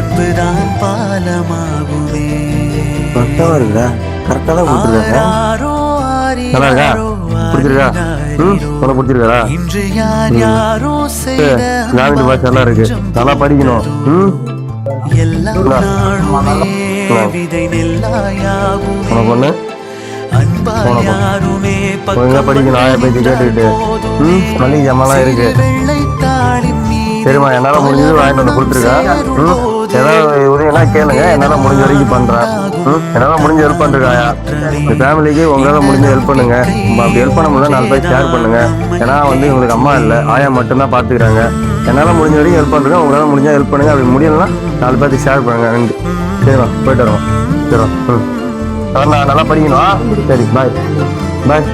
அன்புதான் பாலமாகுமே. கரெக்டாக இருக்குதா? கரெக்டாக தான் கொடுத்துருக்காங்க. ஆராரோ நல்லா இருக்கா? பிடிச்சிருக்கா? உனக்கு பிடிச்சிருக்காடா? இன்று யார் யாரோ செய்த ஞாபகம் பாச்சு நல்லா இருக்கு. நல்லா படிக்கணும். எல்லாம் நாளுமே விதை நெல்லாயாகுமே. உனக்கு ஒண்ணு அன்பால் யாருமே ஒழுங்கா படிக்கணும். ஆயா பேச்சு கேட்டுக்கிட்டு மளிகை ஜாமான்லாம் இருக்கு. வெள்ளைத்தாளின் மீது சரிம்மா, என்னால் முடிஞ்சது வாங்கிட்டு வந்து கொடுத்துருக்கா. ஏதாவது உதவினா கேளுங்க, என்னால் முடிஞ்ச வரைக்கும் பண்ணுறேன். என்னால் முடிஞ்ச ஹெல்ப் பண்ணுறாயா? இந்த ஃபேமிலிக்கு உங்களால் முடிஞ்ச ஹெல்ப் பண்ணுங்க. அப்படி ஹெல்ப் பண்ண முடியல 4 பேர் ஷேர் பண்ணுங்க. ஏன்னா வந்து உங்களுக்கு அம்மா இல்லை, ஆயா மட்டும்தான் பார்த்துக்கிறாங்க. என்னால் முடிஞ்ச வரைக்கும் ஹெல்ப் பண்ணுறேன். உங்களால் முடிஞ்சா ஹெல்ப் பண்ணுங்க. அப்படி முடியலன்னா 4 பேருக்கு ஷேர் பண்ணுங்க. சரிம்மா, போயிட்டு வரோம். சரிம்மா. நான் நல்லா படிக்கணும். சரி, பாய் பாய்.